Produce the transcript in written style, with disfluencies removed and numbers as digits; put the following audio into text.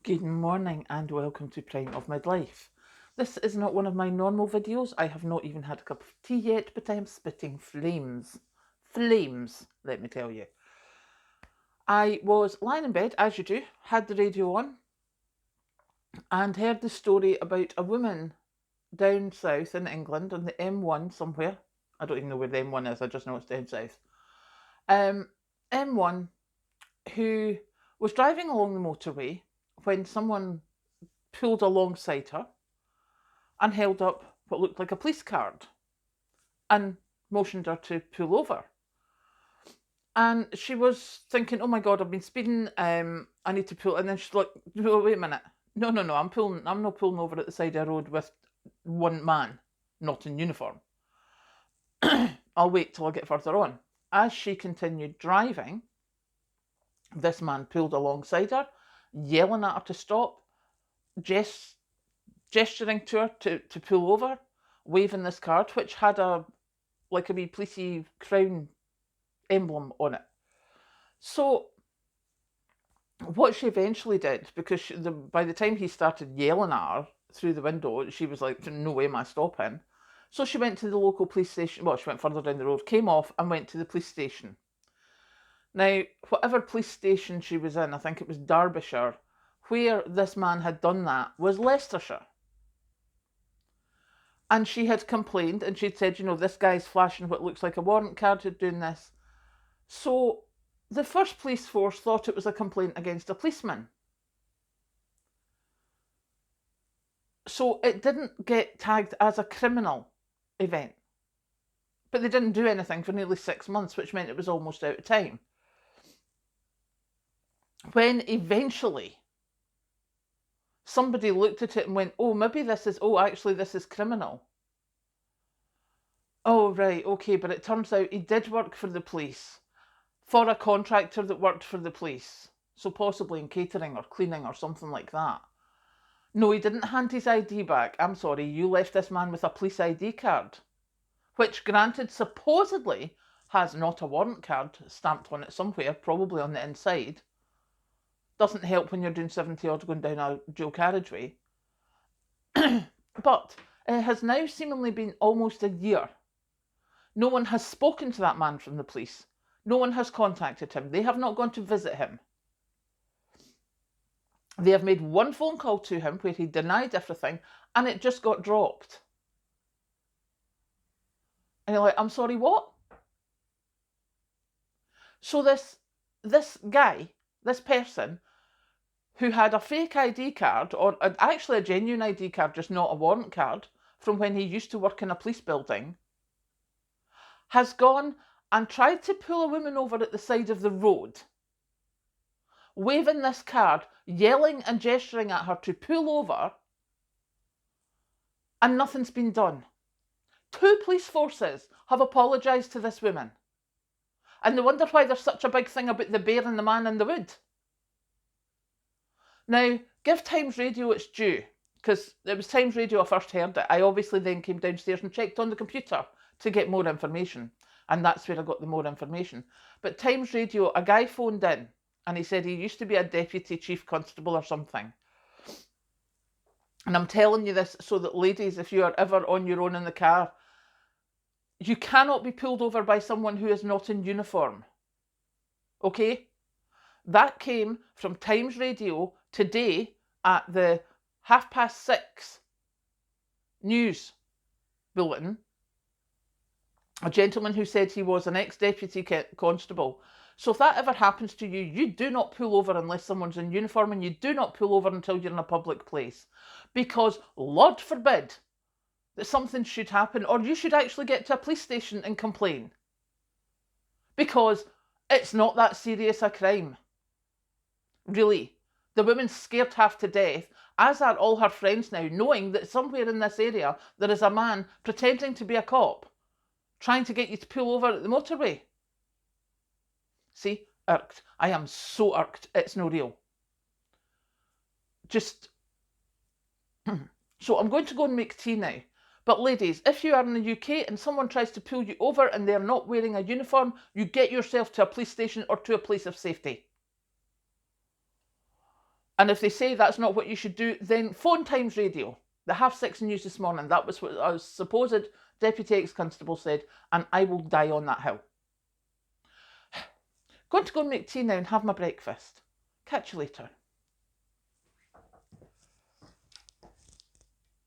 Good morning and welcome to Prime of Midlife. This is not one of my normal videos. I have not even had a cup of tea yet, but I am spitting flames. Flames, let me tell you. I was lying in bed, as you do, had the radio on, and heard the story about a woman down south in England on the M1 somewhere. I don't even know where the M1 is, I just know it's down south. M1 who was driving along the motorway when someone pulled alongside her and held up what looked like a police card and motioned her to pull over. And she was thinking, "Oh my God, I've been speeding. I need to pull." And then she's like, "Oh, wait a minute. No, no, no. I'm not pulling over at the side of the road with one man, not in uniform. I'll wait till I get further on." As she continued driving, this man pulled alongside her, yelling at her to stop, gesturing to her to pull over, waving this card, which had a wee policey crown emblem on it. So what she eventually did, because by the time he started yelling at her through the window, she was like, "No way am I stopping." So she went to the local police station. Well, she went further down the road, came off and went to the police station. Now, whatever police station she was in, I think it was Derbyshire, where this man had done that was Leicestershire. And she had complained and she'd said, "This guy's flashing what looks like a warrant card, who's doing this." So the first police force thought it was a complaint against a policeman. So it didn't get tagged as a criminal event. But they didn't do anything for nearly 6 months, which meant it was almost out of time. When eventually somebody looked at it and went, actually this is criminal. Oh, right, okay, but it turns out he did work for the police, for a contractor that worked for the police. So possibly in catering or cleaning or something like that. No, he didn't hand his ID back. I'm sorry, you left this man with a police ID card, which, granted, supposedly has not a warrant card stamped on it somewhere, probably on the inside. Doesn't help when you're doing 70 odd going down a dual carriageway. But it has now seemingly been almost a year. No one has spoken to that man from the police. No one has contacted him. They have not gone to visit him. They have made one phone call to him where he denied everything, and it just got dropped. And you're like, "I'm sorry, what?" So this guy, this person who had a fake ID card, or actually a genuine ID card, just not a warrant card, from when he used to work in a police building, has gone and tried to pull a woman over at the side of the road, waving this card, yelling and gesturing at her to pull over, and nothing's been done. 2 police forces have apologised to this woman. And they wonder why there's such a big thing about the bear and the man in the wood. Now, give Times Radio its due, because it was Times Radio I first heard it. I obviously then came downstairs and checked on the computer to get more information. And that's where I got the more information. But Times Radio, a guy phoned in and he said he used to be a deputy chief constable or something. And I'm telling you this so that, ladies, if you are ever on your own in the car, you cannot be pulled over by someone who is not in uniform. Okay? That came from Times Radio today at the 6:30 news bulletin. A gentleman who said he was an ex-deputy constable. So if that ever happens to you, you do not pull over unless someone's in uniform, and you do not pull over until you're in a public place. Because, Lord forbid, that something should happen, or you should actually get to a police station and complain. Because it's not that serious a crime. Really. The woman's scared half to death, as are all her friends now, knowing that somewhere in this area there is a man pretending to be a cop, trying to get you to pull over at the motorway. See? Irked. I am so irked. It's no real. Just... So I'm going to go and make tea now. But ladies, if you are in the UK and someone tries to pull you over and they're not wearing a uniform, you get yourself to a police station or to a place of safety. And if they say that's not what you should do, then phone Times Radio. The 6:30 news this morning, that was what our supposed Deputy Ex-Constable said, and I will die on that hill. Going to go and make tea now and have my breakfast. Catch you later.